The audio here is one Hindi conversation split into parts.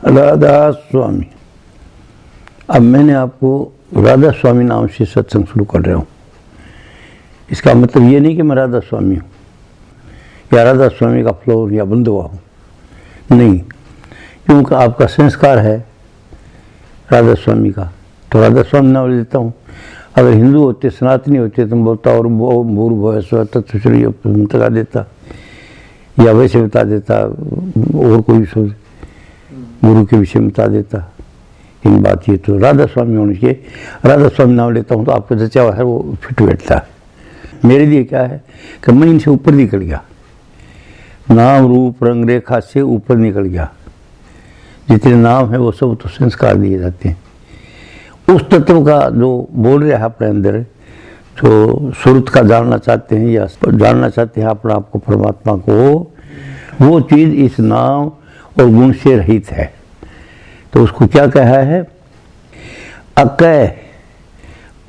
राधा स्वामी। अब मैंने आपको राधा स्वामी नाम से सत्संग शुरू कर रहा हूँ। इसका मतलब ये नहीं कि मैं राधा स्वामी हूँ या राधा स्वामी का फ्लोर या बंधुआ हूँ, नहीं, क्योंकि आपका संस्कार है राधा स्वामी का, तो राधा स्वामी नाम देता हूँ। अगर हिंदू होते, सनातनी होते तो बोलता और भूर्भुवः स्वः तत्सवितुर्वरेण्यं बता देता, या वैसे बता देता, और कोई सोच गुरु के विषय में बता देता। इन बात ये तो राधा स्वामी होने के, राधा स्वामी नाम लेता हूँ तो आपका जचा हुआ है वो फिट बैठता है। मेरे लिए क्या है कि मैं इनसे ऊपर निकल गया, नाम रूप रंग रेखा से ऊपर निकल गया। जितने नाम है वो सब तो संस्कार दिए जाते हैं। उस तत्व का जो बोल रहे हैं अपने अंदर, जो सुरत का जानना चाहते हैं या जानना चाहते हैं अपने आप को, परमात्मा को, वो चीज़ इस नाम और गुण से रहित है। तो उसको क्या कहा है? अकय,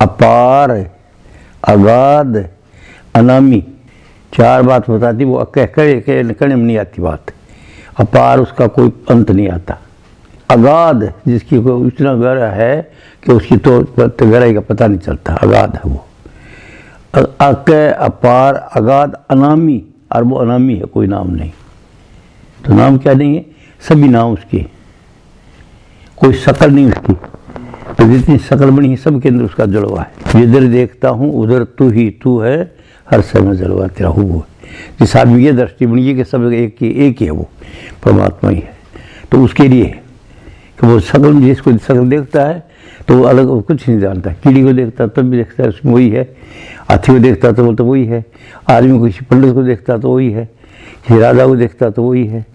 अपार, अगाध, अनामी। चार बात बताती, वो अकय करने में नहीं आती बात। अपार, उसका कोई अंत नहीं आता। अगाध, जिसकी कोई इतना गहरा है कि उसकी तो गहराई का पता नहीं चलता, अगाध है वो। अकय, अपार, अगाध, अनामी, और वो अनामी है, कोई नाम नहीं। तो नाम क्या नहीं है? सभी नाम उसके, कोई शकल नहीं उसकी। तो जितनी शकल बनी है सबके अंदर उसका जलवा है। जिधर देखता हूँ उधर तू ही तू है, हर समय जलवा तेरा हूँ वो। जिस आदमी ये दृष्टि बनी है कि सब एक ही है, वो परमात्मा ही है, तो उसके लिए है कि वो शकल, जिसको शकल देखता है तो वो अलग, वो कुछ नहीं जानता। कीड़ी को देखता तब भी देखता है उसमें वही है, हाथी को देखता तो बोलता वही है, आदमी को, किसी पंडित को देखता तो वही है, किसी राजा को देखता तो वही है,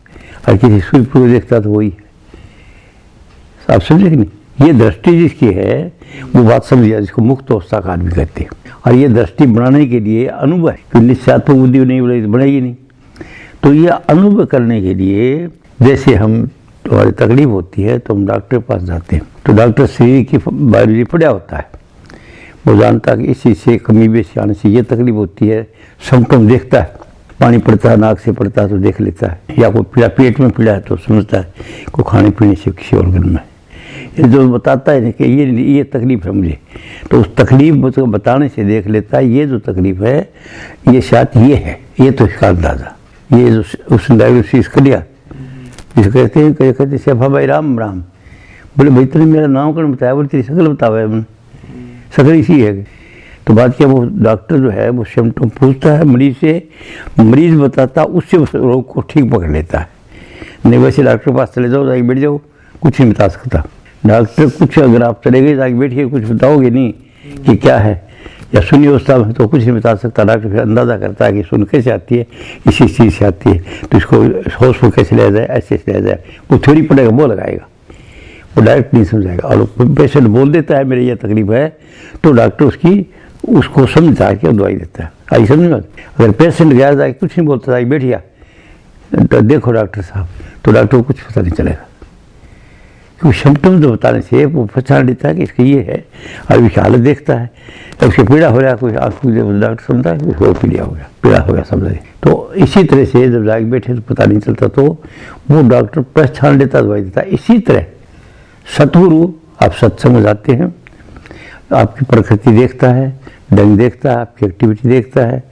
और किसी सूर्य को देखता तो वही है। आप समझे कि नहीं? ये दृष्टि जिसकी है वो बात समझिए, जिसको मुक्त अवस्था का आदमी कहते हैं। और ये दृष्टि बनाने के लिए अनुभव है, क्योंकि निश्चयात्मक बुद्धि नहीं बनेगी नहीं। तो ये अनुभव करने के लिए, जैसे हम हमारी तकलीफ होती है तो हम डॉक्टर के पास जाते हैं, तो डॉक्टर शरीर की बायोलॉजी पढ़ा होता है, वो जानता है कि इसी से कमी बेसी आने से ये तकलीफ होती है। सिम्टम देखता है, पानी पड़ता है नाक से पड़ता है तो देख लेता है, या कोई पीड़ा, पेट में पीड़ा है तो समझता है कोई खाने पीने से किसी ऑर्गन में। ये जो बताता है कि ये तकलीफ है मुझे, तो उस तकलीफ को बताने से देख लेता है ये जो तकलीफ है ये शायद ये है, ये तो इसका अंदाजा, ये जो उसने डायग्नोसिस कर लिया। जिसे कहते हैं शेफा भाई राम राम, बोले भाई तुमने मेरा नामकरण बताया, बोले तेरी शकल बतावा है, शकल इसी है। तो बात क्या, वो डॉक्टर जो है वो सिम्टम पूछता है मरीज से, मरीज बताता, उससे उस रोग को ठीक पकड़ लेता है। नहीं वैसे डॉक्टर के पास चले जाओ, जाके बैठ जाओ, कुछ नहीं बता सकता डॉक्टर। कुछ अगर आप चले गए जाके बैठिए, कुछ बताओगे नहीं कि क्या है, या सुनी अवस्था में तो कुछ नहीं बता सकता। डॉक्टर फिर अंदाज़ा करता है कि सुन कैसे आती है, इसी चीज़ से आती है, तो इसको होश में कैसे लिया जाए, ऐसे लिया जाए, वो थ्योरी पड़ेगा, वो लगाएगा, वो डायरेक्ट नहीं समझाएगा। और पेशेंट बोल देता है मेरे ये तकलीफ है, तो डॉक्टर उसको समझता है कि दवाई देता है। आई समझ में? अगर पेशेंट गया जाए कुछ नहीं बोलता, जाए बैठिया तो देखो डॉक्टर साहब, तो डॉक्टर को कुछ पता नहीं चलेगा, क्योंकि सिम्टम जो बताने से वो पहचान लेता है कि इसका ये है, और उसकी हालत देखता है। तो उसके पीड़ा हो रहा है, कोई आँख डॉक्टर समझता है कि उसको पीड़ा हो गया समझ। तो इसी तरह से जब जाके बैठे तो पता नहीं चलता, तो वो डॉक्टर पहचान लेता, दवाई देता है। इसी तरह सतगुरु, आप सत्संग में जाते हैं, आपकी प्रकृति देखता है, ढंग देखता है, आपकी एक्टिविटी देखता है,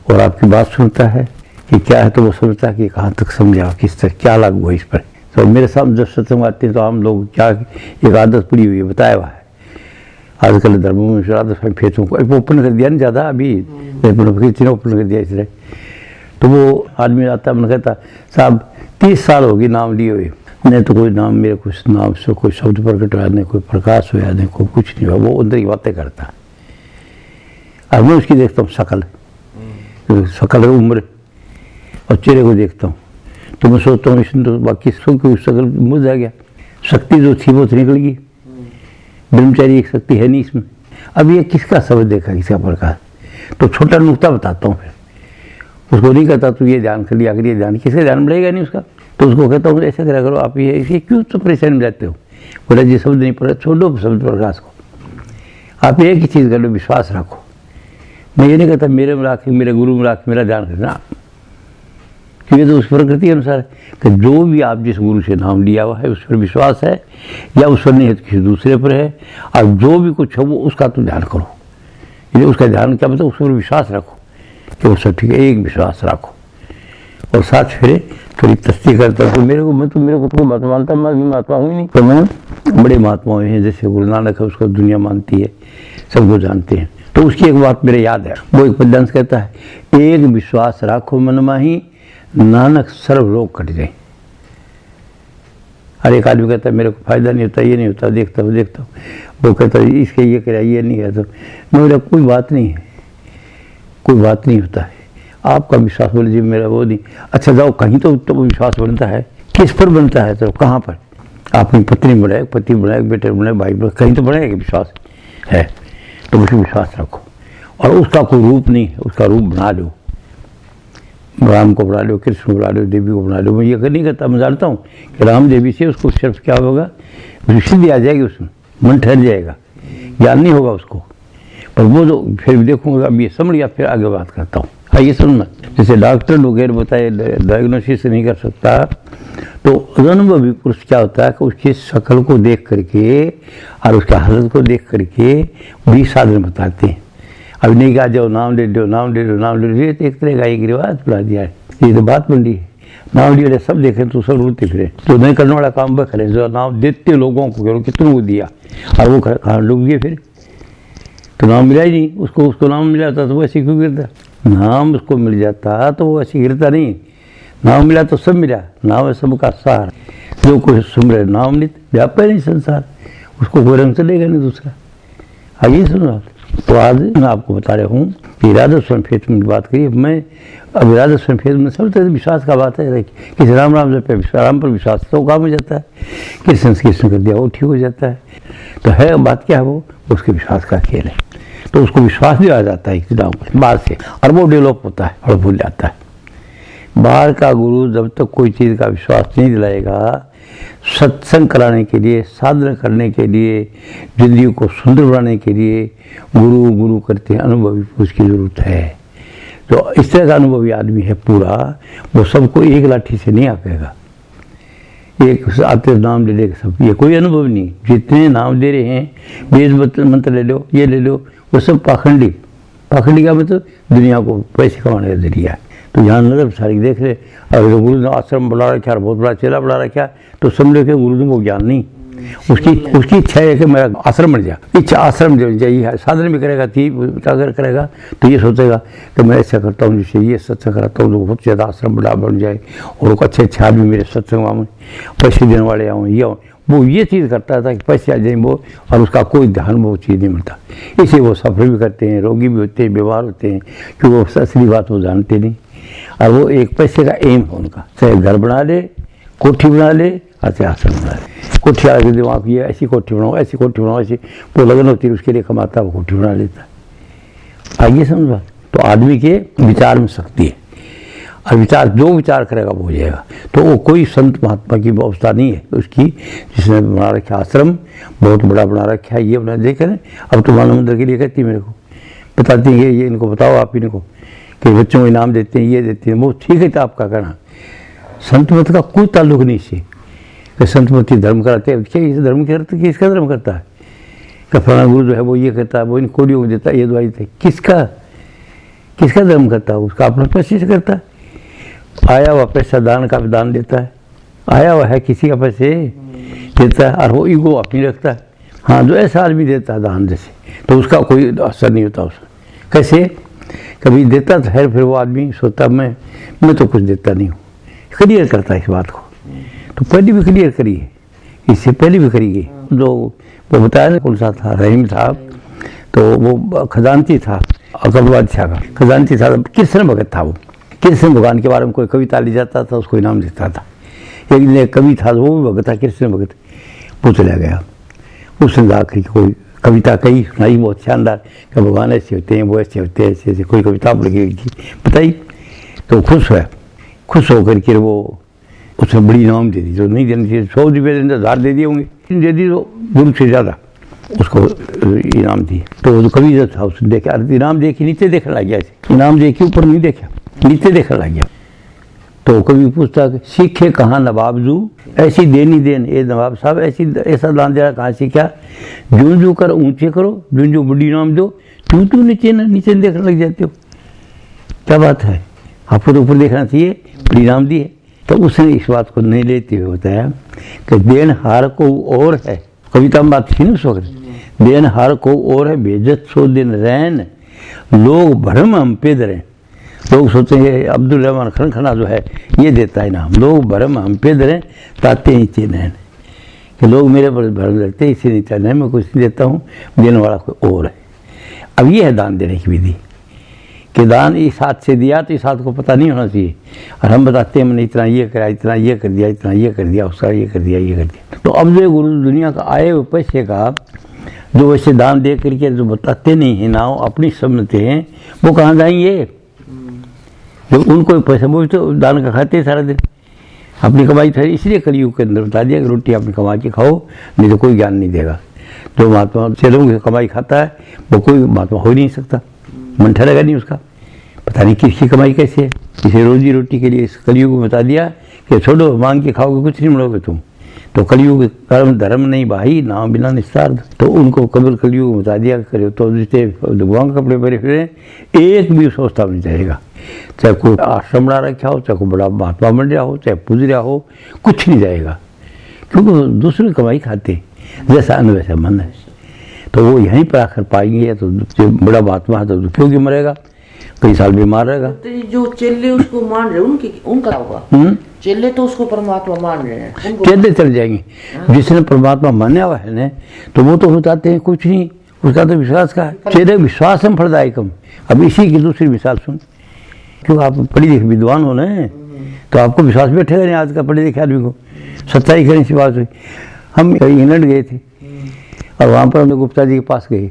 और आपकी बात सुनता है कि क्या है, तो वो समझता है कि कहाँ तक समझा, किस तरह क्या लागू है इस पर। तो मेरे सामने जब सत्संग आते हैं तो हम लोग क्या, एक आदत पड़ी हुई है, बताया हुआ है आजकल धर्मों में, आदत फेसों को ओपन कर दिया नहीं ज़्यादा, अभी ओपन कर दिया इसलिए। तो वो आदमी आता है, मैंने कहता साहब 30 साल हो गए नाम लिए हुए, नहीं तो कोई नाम, मेरे कुछ नाम से कोई शब्द प्रकट हुआ नहीं, कोई प्रकाश हुआ नहीं, कोई कुछ नहीं हुआ। वो अंदर की बातें करता, और मैं उसकी देखता हूँ शकल उम्र और चेहरे को देखता हूँ, तो मैं सोचता हूँ इसमें तो बाकी सबकी शकल मुझ आ गया, शक्ति जो थी वो तो निकल गई, ब्रह्मचारी एक शक्ति है नहीं इसमें। अब ये किसका शब्द देखा, किसका प्रकाश? तो छोटा नुक्ता बताता हूँ, फिर उसको नहीं कहता तू ये ध्यान कर लिया, अगर ये ध्यान किसके ध्यान में रहेगा नहीं उसका, तो उसको कहता हूँ ऐसा करा करो आप, ये क्यों तो परेशानी में जाते हो? बोला जी शब्द नहीं पड़ा, छोड़ो शब्द प्रकाश को, आप एक ही चीज़ कर लो, विश्वास रखो। मैं ये नहीं कहता मेरे में राख, मेरे गुरु में राख, मेरा ध्यान करना, क्योंकि तो उस प्रकृति के अनुसार कि जो भी आप जिस गुरु से नाम लिया हुआ है उस पर विश्वास है या उस पर नहीं है तो किसी दूसरे पर है, और जो भी कुछ है वो उसका तो ध्यान करो। यदि उसका ध्यान क्या मतलब उस पर विश्वास रखो कि वो सब ठीक है, एक विश्वास रखो। और साथ फिर थोड़ी तस्ती करता तो मेरे को तो महात्मा मानता, मैं भी महात्मा हूँ ही नहीं, तो मैं बड़े महात्मा हैं जैसे गुरु नानक है, उसको दुनिया मानती है, सबको जानते हैं। तो उसकी एक बात मेरे याद है, वो एक पद्यांश कहता है, एक विश्वास राखो मन माही, नानक सर्व रोग कट जाए। हर एक आदमी कहता है मेरे को फायदा नहीं होता, ये नहीं होता, देखता हूँ वो कहता है इसके ये करे ये नहीं है, तो मेरा कोई बात नहीं है, कोई बात नहीं होता है। आपका विश्वास बोले जी मेरा वो नहीं, अच्छा जाओ कहीं तो विश्वास बनता है, किस पर बनता है, तो कहाँ पर? आपकी पत्नी बनाए, पति बनाए, बेटे बनाए, भाई बनाए, कहीं तो बनाएगा विश्वास है, तो उसे विश्वास रखो। और उसका कोई रूप नहीं है, उसका रूप बना लो, राम को बना लो, कृष्ण को बना लो, देवी को बना लो। मैं ये नहीं करता, मैं जानता हूँ कि राम देवी से उसको सिर्फ क्या होगा, सिद्धि आ जाएगी, उसमें मन ठहर जाएगा, ज्ञान नहीं होगा उसको। पर वो जो फिर देखूंगा, अब ये समझ गया, फिर आगे बात करता हूँ। आइए सुनना, जैसे डॉक्टर वगैरह बताए डायग्नोसिस नहीं कर सकता, तो अनुभवी पुरुष क्या होता है कि उसकी शक्ल को देख करके और उसका हालत को देख करके भी साधन बताते हैं। अब नहीं कहा जाओ नाम ले लो, नाम ले लो, नाम ले लो, ये तो एक तरह का एक रिवाज बना दिया है, ये तो बात बन रही है। नाम लिए वाले सब देखें तो सब रोते फिरे, तो नहीं करने वाला काम वह करे जो नाम देते लोगों को, करो कितनों को दिया और वो कहाँ डूब गए, फिर तो नाम मिला ही नहीं उसको नाम मिला था तो वो ऐसे क्यों गिरता? नाम उसको मिल जाता तो वो ऐसे गिरता नहीं, नाम मिला तो सब मिला, नाम है सबका सार, जो कोई सुमरे नाम नित व्यापा नहीं संसार, उसको कोई रंग चलेगा नहीं दूसरा। आइए सुनो आप, तो आज मैं आपको बता रहा हूँ कि राधा स्वयं फेत में बात करिए। मैं अब राधा स्वयं फेत में सब तरह विश्वास का बात है, किसी राम राम पर विश्वास तो काम हो जाता है, कृष्ण कर दिया वो ठीक हो जाता है। तो है बात क्या है, वो उसके विश्वास का खेल है, तो उसको विश्वास भी आ जाता है एकदम बाहर से, और वो डेवलप होता है और भूल जाता है। बाहर का गुरु जब तक कोई चीज़ का विश्वास नहीं दिलाएगा, सत्संग कराने के लिए, साधना करने के लिए, जिंदगी को सुंदर बनाने के लिए गुरु करते हैं, अनुभवी पुरुष की जरूरत है। तो इस तरह का अनुभवी आदमी है पूरा, वो सबको एक लाठी से नहीं आपेगा, एक आते नाम ले लेगा सब, ये कोई अनुभव नहीं। जितने नाम दे रहे हैं, वेद मंत्र ले लो, ये ले लो, वो सब पाखंडी का मतलब दुनिया को पैसे कमाने का जरिया है। तो यहाँ नजर सारी देख रहे, अगर गुरु ने आश्रम बना रखा है, बहुत बड़ा चेला बना रखा है, तो समझो कि गुरु को ज्ञान नहीं, उसकी इच्छा है कि मेरा आश्रम बन जाए, इच्छा आश्रम चाहिए, साधन भी करेगा, अगर करेगा तो ये सोचेगा कि मैं ऐसा करता हूँ जिससे ये सत्संग कराता हूँ, बहुत ज़्यादा आश्रम बन जाए और अच्छे आदमी मेरे सत्संग में पैसे देने वाले आऊँ, ये आऊँ, वो ये चीज़ करता था कि पैसे आ जाए वो, और उसका कोई ध्यान वो चीज़ नहीं मिलता। इसे वो सफर भी करते हैं, रोगी भी होते हैं, बीमार होते हैं, क्योंकि वो असली बात वो जानते नहीं, और वो एक पैसे का एम है उनका, चाहे घर बना ले, कोठी बना ले, चाहे आश्रम बना ले। कोठी आगे दिमाग ये ऐसी कोठी बनाओ, ऐसी कोठी बनाओ, ऐसी वो लगन होती है उसके लिए, कमाता वो कोठी बना लेता है। आइए समझा, तो आदमी के विचार में शक्ति है, और विचार जो विचार करेगा वो हो जाएगा। तो वो कोई संत महात्मा की व्यवस्था नहीं है उसकी, जिसने बना रखा आश्रम, बहुत बड़ा बना रखा है, ये बना देखे ना। अब तो मानव मंदिर के लिए कहती है, मेरे को बताती है ये इनको बताओ आप इनको, कि बच्चों को इनाम देते हैं, ये देते हैं, वो ठीक है। तो आपका कहना संत मत का कोई ताल्लुक नहीं से, कि संत मत धर्म कराते हैं, क्या इस धर्म करते, किसका धर्म करता है? कि फलाना गुरु जो है वो ये करता है, वो इन कोड़ियों को देता है, ये दवाई देता है, किसका धर्म करता है? उसका अपना पैसे से करता है। आया हुआ पैसा दान का भी दान देता है, आया हुआ है किसी का पैसे देता है, और वो ईगो अपनी रखता है। हाँ, जो ऐसा आदमी देता है दान जैसे, तो उसका कोई असर नहीं होता उसमें। कैसे? कभी देता तो है, फिर वो आदमी सोचता मैं तो कुछ देता नहीं हूँ, क्लियर करता है इस बात को। तो पहले भी क्लियर करिए, इससे पहले भी करिए। जो वो बताया ना, कौन सा था, रहीम साहब, तो वो खजानची था, अकबर बादशाह का खजानची था, कृष्ण भगत था। वो कृष्ण भगवान के बारे में कोई कविता ली जाता था, उसको इनाम देता था। एक कवि था, वो भी भगत था, कृष्ण भगत, वो चला गया, उसने जाकर कोई कविता कही, सुनाई बहुत शानदार, कि भगवान ऐसे होते हैं, वो ऐसे होते हैं, ऐसे ऐसे कोई कविता लगी बताई, तो खुश होकर के वो उसने बड़ी इनाम दे दी। जो नहीं देनी चाहिए, 100 रुपये 1000 दे दिए होंगे, दे दी तो गुरु से ज़्यादा उसको इनाम दी। तो जो कवि जो था उसने देखा, इनाम देखी नीचे देखने लग गया, इनाम देखी ऊपर नहीं देखा, नीचे देखने लग गया। तो कभी पूछता कि सीखे कहाँ नवाब जू, ऐसी देनी देन ए नवाब साहब, ऐसा दान देना कहाँ सीखा, जूं जूं कर ऊंचे करो, जूं जूं बड़ी नाम दो, तू तू नीचे नीचे देखने लग जाते हो। क्या बात है, आपको तो ऊपर देखना चाहिए, बड़ी नाम दी है। तो उसने इस बात को नहीं लेते हुए बताया कि देन हार को और है, कविता में बात थी ना उस वक्त, देन हार को और है बेजत सो दिन रैन, लोग भरम हम पे दरें। लोग सोचते हैं अब्दुल रहमान खनखना जो है ये देता है नाम, लोग भरम हम पे दरें ताते ही चेन, कि लोग मेरे पर भरम रखते हैं इसी नहीं चाहते, मैं कुछ नहीं देता हूँ, देने वाला कोई और है। अब ये है दान देने की विधि कि दान इस हाथ से दिया तो इस हाथ को पता नहीं होना चाहिए, और हम बताते हैं मैंने इतना ये करा, इतना ये कर दिया, इतना ये कर दिया, उसका ये कर दिया, ये कर दिया। तो अब जो गुरु दुनिया का आए हुए पैसे का जो वैसे दान दे करके जो बताते नहीं है ना, अपनी समझते हैं, वो कहाँ जाएंगे। जब उनको पैसा वो तो दान का खाते हैं सारा दिन, अपनी कमाई फिर इसलिए कलयुग के अंदर बता दिया कि रोटी अपनी कमा के खाओ, नहीं तो कोई ज्ञान नहीं देगा। जो महात्मा चलों की कमाई खाता है वो कोई महात्मा हो ही नहीं सकता, मन ठहरेगा नहीं उसका। पता नहीं किसकी कमाई कैसे है, इसे रोजी रोटी के लिए इस कलयुग में बता दिया कि छोड़ो, मांग के खाओगे कुछ नहीं मिलोगे तुम। तो कलयुग कर्म धर्म नहीं भाई, नाम बिना निस्तार। तो उनको कबल कलयुग में बता दिया करो तो जिससे भगवान कपड़े पहने फिरे, एक भी सोचता नहीं जाएगा। चाहे कोई आश्रम बना रखा हो, चाहे कोई बड़ा महात्मा बन रहा हो, चाहे पूज रहा हो, कुछ नहीं जाएगा, क्योंकि दूसरी कमाई खाते, जैसा अन्न वैसा मन है। तो वो यहीं पर आकर पाएंगे, तो जो बड़ा महात्मा है तो दुखियों की मरेगा, कई साल बीमार रहेगा। तो जो चेले उसको मान रहे उनका होगा, चेले तो उसको परमात्मा मान रहे हैं, चेले चल जाएंगे। जिसने परमात्मा माना हुआ है ना, तो वो तो बताते हैं कुछ नहीं, उसका तो विश्वास का है। चेले विश्वासम फलदायकम। अब इसी की दूसरी मिसाल सुन, क्यों आप पढ़ी लिखी विद्वान हो ना, तो आपको विश्वास बैठेगा नहीं आज का पढ़े लिखे आदमी को। सच्चाई करने की बात हुई, हम इंग्लैंड गए थे और वहाँ पर हम गुप्ता जी के पास गए,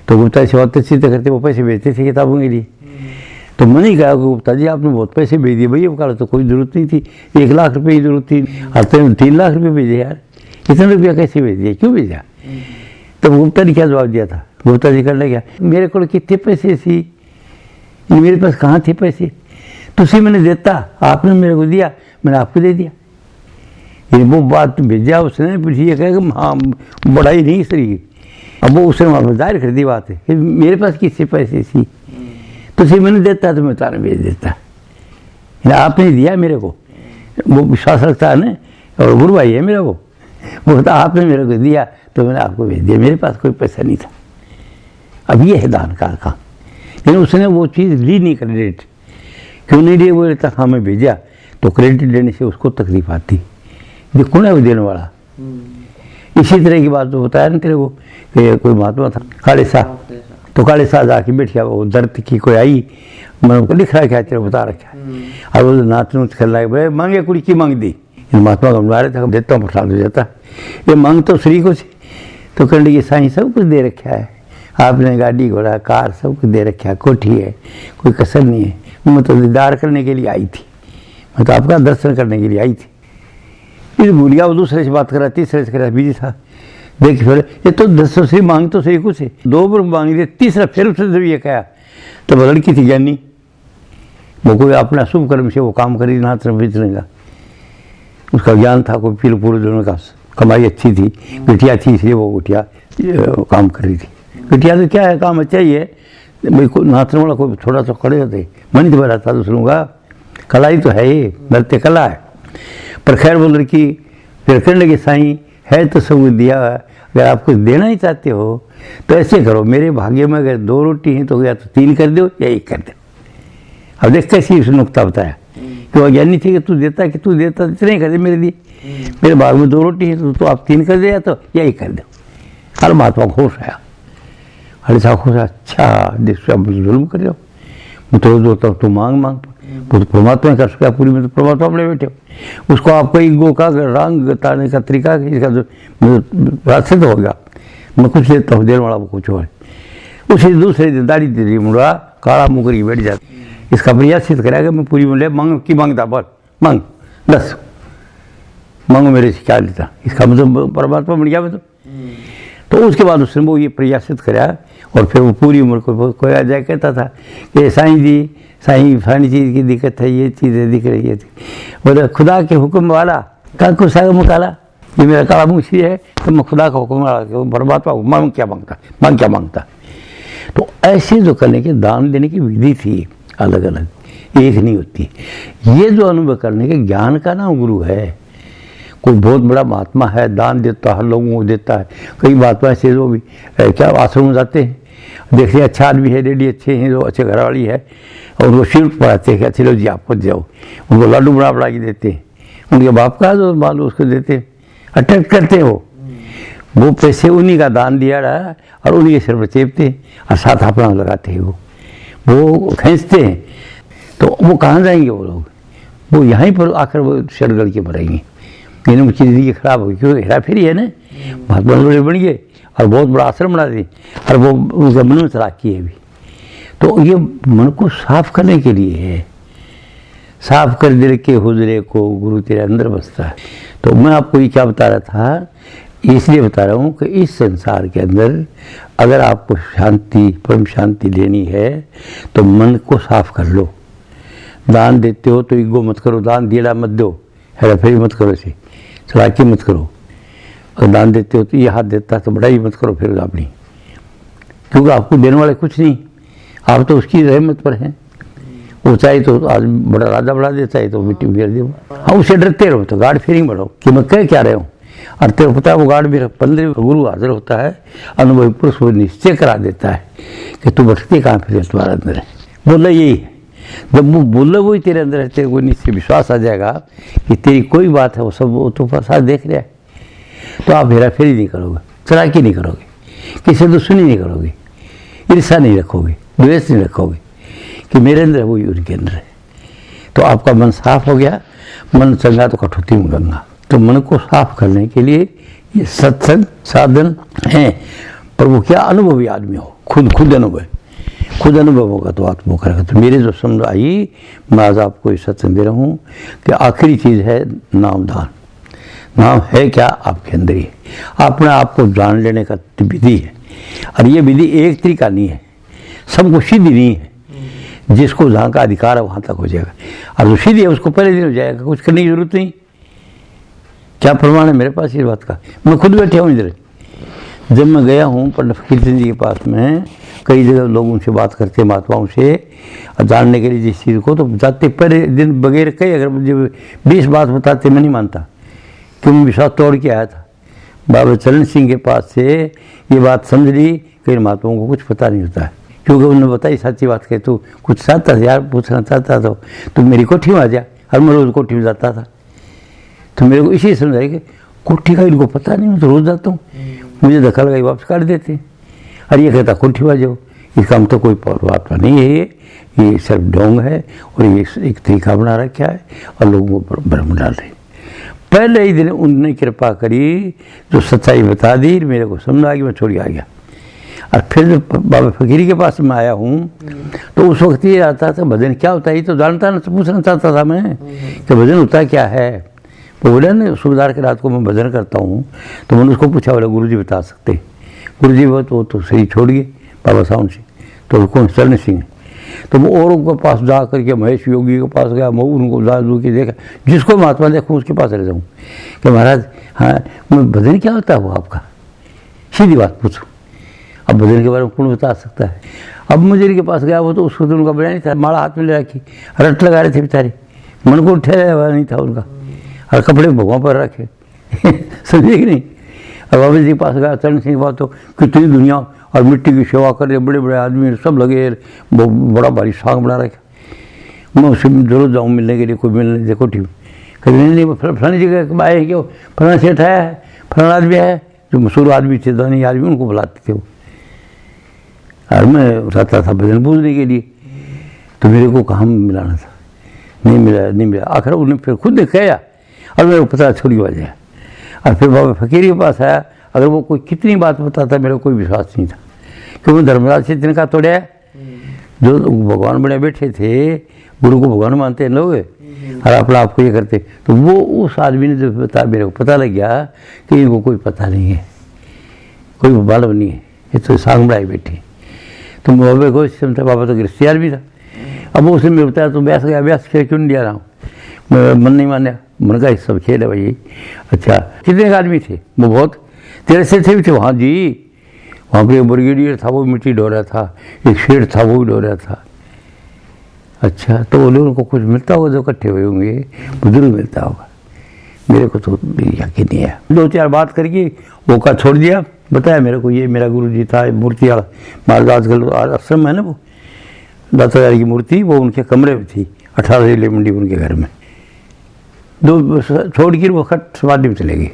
तो गुप्ता जी सेवा चित्र करते वो पैसे भेजते थे किताबों के लिए। तो मैंने ही कहा गुप्ता जी आपने बहुत पैसे भेज दिए भैया, वो तो कोई ज़रूरत नहीं थी, 1 लाख रुपये की ज़रूरत थी, हफ्ते में 3 लाख रुपये भेजे यार, इतने रुपया कैसे भेज दिया, क्यों भेजा। तो गुप्ता ने क्या जवाब दिया था, गुप्ता जी करने क्या, मेरे को कितने पैसे सी, मेरे पास कहाँ थे पैसे, तुझसे मैंने देता, आपने मेरे को दिया, मैंने आपको दे दिया। ये वो बात भेजा उसने, फिर ये कहा हाँ बड़ा ही नहीं शरीर। अब वो उसने वहाँ जाहिर कर दी बात है कि मेरे पास किससे पैसे सी, तुझे मैंने देता तो मैं तारा भेज देता, आपने दिया मेरे को, वो विश्वास रखता है ना, और गुरु भाई है मेरा वो कहता आपने मेरे को दिया तो मैंने आपको भेज दिया, मेरे पास कोई पैसा नहीं था। अब ये है दान का काम, लेकिन उसने वो चीज़ ली नहीं क्रेडिट, क्यों नहीं लिए, वो तक हमें भेजा, तो क्रेडिट देने से उसको तकलीफ आती, जो कौन है वो देने वाला। इसी तरह की बात तो बताया ना तेरे को कि कोई महात्मा था काले साहब, तो काले साहब आके बैठ गया, वो दर्द की कोई आई, मैं उनको लिख रहा है क्या तेरे बता रखा है, और वो नाच नूच कर रहा है, मांगे कुड़ी की मांग दी, महात्मा को बुला रहे थे, देता हूँ प्रसाद हो जाता, ये मांग तो श्री को से, तो कहने लगे साईं सब कुछ दे रखा है आपने, गाड़ी घोड़ा कार सब कुछ दे रखा है, कोठी है, कोई कसर नहीं है, मैं तो दीदार करने के लिए आई थी, मैं तो आपका दर्शन करने के लिए आई थी। फिर भूल गया, वो दूसरे से बात करा, तीसरे से करा, बिजी था, देख फिर ये तो 10 से मांग तो सही कुछ है, 2 बार मांग दिया, तीसरा फिर उसने जब ये कहा, तो वो लड़की थी ज्ञानी, वो कोई अपना शुभ कर्म से वो काम करी ना तरफ बेचने का, उसका ज्ञान था, कोई पीर पूर्वजों का कमाई अच्छी थी, बिटिया थी, इसलिए वो बिटिया काम कर रही थी। बिटिया तो क्या है काम अच्छा ही है भाई, नाचने वाला कोई थोड़ा सा खड़े होते, मन तो बड़ा था दूसरों का, कलाई तो है ही, नृत्य कला है। पर खैर वो लड़की फिर कहने लगी साईं है तो सब दिया, अगर आप कुछ देना ही चाहते हो तो ऐसे करो, मेरे भाग्य में अगर 2 रोटी हैं तो या तो 3 कर दो या 1 कर दो। अब देख कैसी उसने नुक्ता बताया कि वो ज्ञानी थी कि तू देता इतना ही कर दे मेरे लिए, मेरे भाग में 2 रोटी है तो आप 3 कर दे या तो या 1 कर दो। हर महात्मा खुश आया, हर साहब खुश, अच्छा देख आप जुल्म कर रहे हो, मैं तो रोज तू मांग वो तो परमात्मा कर सका पूरी में, तो परमात्मा अपने बैठे हो, उसको आपको ईगो का रंग बताने का तरीका, इसका जो रास्ते तो होगा, मैं कुछ देता हूँ, देने वाला वो कुछ और, उसी दूसरे दिन दाढ़ी तेरी मुड़ा काला मुकरी बैठ जाती, इसका प्रयास सिद्ध करेगा मैं पूरी में ले मांग की मांगता, बोल मांग 10 मांगो मेरे से क्या लेता, इसका मतलब परमात्मा बन गया मैं तो उसके बाद उसने वो ये प्रयासित करा, और फिर वो पूरी उम्र को कोई आ जाए कहता था कि साईं जी, साईं फलानी चीज़ की दिक्कत है, ये चीज़ें दिख रही है। बोले खुदा के हुक्म वाला का को साग मुकाला, ये मेरा काला मुँह इसलिए है तो मैं खुदा का हुक्म वाला बर्बाद पाऊँ, मांग क्या मांगता। तो ऐसे जो करने के दान देने की विधि थी अलग अलग, एक नहीं होती। ये जो अनुभव करने के ज्ञान का नाम गुरु है। कोई बहुत बड़ा महात्मा है, दान देता है, लोगों को देता है। कई महात्मा ऐसे जो भी क्या आश्रम में जाते हैं, देखते हैं अच्छा आदमी है, रेडी अच्छे हैं, जो अच्छे घर वाली है, और उनको शीट पढ़ाते हैं कि अच्छे लो जी आप मत जाओ, उनको लाडू बना के देते हैं। उनके बाप का जो मालूम उसको देते हैं, अट्रैक्ट करते हैं। वो पैसे उन्हीं का दान दिया रहा और उन्हीं के सिर पर चेपते हैं और साथ अपना लगाते हैं, वो खींचते हैं। तो वो कहाँ जाएंगे वो लोग? वो यहीं पर आकर वो शरगल के मरेंगे। इन्होंने उनकी ज़िंदगी खराब होगी, क्योंकि हेरा फेरी है ना। महात्मा बड़े बन गए और बहुत बड़ा आश्रम बना दिए, और वो उनका मन में तलाकी है भी। तो ये मन को साफ करने के लिए है। साफ कर दिल के हुजरे को गुरु तेरे अंदर बसता है। तो मैं आपको ये क्या बता रहा था, इसलिए बता रहा हूँ कि इस संसार के अंदर अगर आपको शांति, परम शांति लेनी है तो मन को साफ कर लो। दान देते हो तो ईगो मत करो, दान दिया मत दो, हेरा फेरी मत करो, इसे चलाकी मत करो। अगर दान देते हो तो ये हाथ देता तो बड़ाई मत करो फिर अपनी, क्योंकि आपको देने वाले कुछ नहीं, आप तो उसकी रहमत पर हैं। वो चाहे तो आज बड़ा राजा बढ़ा देता है तो मिट्टी में गिर दे। हाँ, उसे डरते रहो, तो गार्ड फेरी बढ़ो कि मैं कह क्या रहा हूँ। और तेरे पता है वो गार्ड भी 15 गुरु हाजिर होता है, अनुभवी पुरुष वो निश्चय करा देता है कि तू भटकते कहाँ फिर तुम्हारे अंदर है। बोला यही है, जब वो बोले वही तेरे अंदर है, तेरे को निश्चय विश्वास आ जाएगा कि तेरी कोई बात है वो सब वो तो साथ देख रहा है। तो आप हेरा फेरी नहीं करोगे, चलाकी नहीं करोगे, किसी दुश्मनी नहीं करोगे, ईर्ष्या नहीं रखोगे, द्वेष नहीं रखोगे कि मेरे अंदर है वही उनके अंदर है। तो आपका मन साफ हो गया। मन चंगा तो कठौती में गंगा। तो मन को साफ करने के लिए ये सत्संग साधन है। पर वो क्या अनुभवी आदमी हो, खुद अनुभव होगा तो आत्मा करेगा। तो मेरे जो समझ आई, मैं आज आपको ये सत्संग दे रहा हूँ कि आखिरी चीज़ है नाम दान। नाम है क्या? आपके अंदर ही अपने आप को जान लेने का विधि है। और ये विधि एक तरीका नहीं है, सबको सीधी नहीं है। जिसको जहाँ का अधिकार है वहाँ तक हो जाएगा, और जो सीधी है उसको पहले दिन हो जाएगा, कुछ करने की जरूरत नहीं। क्या प्रमाण है मेरे पास इस बात का? मैं खुद बैठा हूँ इधर। जब मैं गया हूँ पंडित फकीर सिंह जी के पास में, कई जगह लोग उनसे बात करते महात्माओं से जानने के लिए जिस चीज़ को, तो जाते पहले दिन बगैर कई अगर मुझे 20 बात बताते मैं नहीं मानता, क्यों मैं विश्वास तोड़ के आया था। बाबा चरण सिंह के पास से ये बात समझ ली कि महात्माओं को कुछ पता नहीं होता है, क्योंकि उन्होंने बताई सच्ची बात कही। तो कुछ चाहता था यार, पूछना चाहता था तो मेरी कोठी में आ जा, और मैं रोज़ कोठी में जाता था। तो मेरे को इसी समझ आई कि कोठी का इनको पता नहीं, मैं तो रोज़ जाता हूँ, मुझे धक्का लगाई वापस काट देते। और ये कहता कोठी में आ जाओ, इसका हम तो कोई परवाह नहीं है, ये सिर्फ ढोंग है और ये एक तरीका बना रखा है और लोगों को भ्रम डाल रहे। पहले ही दिन उनने कृपा करी, जो सच्चाई बता दी, मेरे को समझ आ गया, मैं छोड़ आ गया। और फिर जब बाबा फकीरी के पास मैं आया हूँ तो उस वक्त ये आता था भजन क्या होता है, ये तो जानता ना, तो पूछना चाहता था मैं कि भजन होता क्या है। वो बोले ना सूबेदार की रात को मैं भजन करता हूँ, तो मैंने उसको पूछा, बोला गुरु जी बता सकते। गुरु जी वो तो सही छोड़ गए बाबा साउंड सिंह, तो कौन चरण सिंह। तो वो औरों के पास जा करके महेश योगी के पास गया, मैं उनको जादू के देखा, जिसको महात्मा देखूँ उसके पास रह जाऊँ कि महाराज हाँ मैं भजन क्या होता है वो आपका, सीधी बात पूछूँ। अब भजन के बारे में कौन बता सकता है। अब मुझे के पास गया, वो तो उसको तो उनका बयान नहीं था, माला हाथ में ले रखी, रट लगा रहे थे बेचारे, मन को ठहरा हुआ नहीं था उनका, और कपड़े भगवान पर रखे समझे कि नहीं। अब बाबा जी के पास गया, चरण सिंह बात तो कितनी दुनिया और मिट्टी की सेवा कर रहे, बड़े बड़े आदमी सब लगे, वो बड़ा भारी साग बना रखा। मैं उससे जरूर जाऊँ मिलने के लिए, कोई मिलने देखो ठीक, कभी नहीं फलानी जगह आए हैं, क्यों फलाना सेठ आया है, फलाना आदमी है, जो मशहूर आदमी थे, दानी आदमी, उनको बुलाते थे वो। और मैं रहता था भजन पूजने के लिए, तो मेरे को कहाँ मिलाना था, नहीं मिला। आखिर उन्हें फिर खुद ने कहा और मेरे को पता छोड़ी आ जाए। और फिर बाबा फकीर के पास आया, अगर वो कोई कितनी बात बताता मेरा कोई विश्वास नहीं था, क्योंकि धर्मराज से तिनका तोड़ा, जो भगवान बड़े बैठे थे, गुरु को भगवान मानते हैं लोग, और अपना आपको ये करते। तो वो उस आदमी ने जो बताया, मेरे को पता लग गया कि इनको कोई पता नहीं है, कोई मालूम नहीं है, ये तो सांग बढ़ाई बैठी। तो बाबे को समझा, बाबा तो गृहस्थियार भी था। अब उसने मुझे बताया तो ब्यास गया, ब्यास खेल क्यों नहीं दिया रहा हूँ, मैं मन नहीं माना। मन का सब खेल है भाई। अच्छा कितने आदमी थे वो? बहुत तेरे से थे भी थे वहाँ जी। वहाँ पर एक ब्रिगेडियर था, वो मिट्टी ढो रहा था, एक शेर था वो भी ढो रहा था। अच्छा तो बोले उनको कुछ मिलता होगा जो इकट्ठे हुए होंगे, बुजुर्ग मिलता होगा, मेरे को तो यकीन नहीं है। 2-4 बात करके वो का छोड़ दिया। बताया मेरे को ये मेरा गुरु जी था, मूर्ति वाला महाराज आश्रम है ना, वो दाताचार्य की मूर्ति, वो उनके कमरे में थी 18 जिले मंडी उनके घर में। दो छोड़ कर वो खट समाधि में चले गए।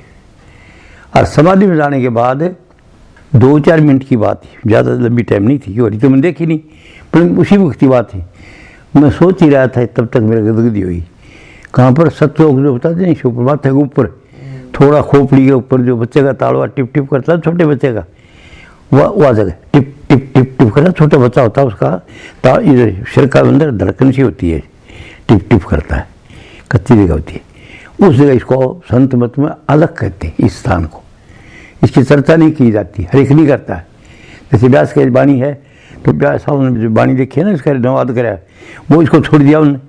और समाधि में जाने के बाद 2-4 मिनट की बात थी, ज़्यादा लंबी टाइम नहीं थी, क्यों तो मैंने देखी नहीं, पर उसी वक्त की बात थी। मैं सोच ही रहा था तब तक मेरे गदगदी हुई। कहाँ पर सतलोक जो बताते नहीं, ऊपर बात है ऊपर थोड़ा खोपड़ी के ऊपर जो बच्चे का ताड़वा टिप टिप करता है, छोटे बच्चे का वह जगह टिप टिप टिप टिप करता, छोटा बच्चा होता है उसका इधर सिर का अंदर धड़कन सी होती है, टिप टिप करता है, कच्ची जगह होती है उस जगह। इसको संत मत में अलग कहते हैं इस स्थान को, इसकी चर्चा नहीं की जाती, हर एक नहीं करता है। जैसे व्यास की वाणी है तो व्यास साहब ने जो वाणी देखी है ना, इसका धन्यवाद कराया, वो इसको छोड़ दिया उन्होंने,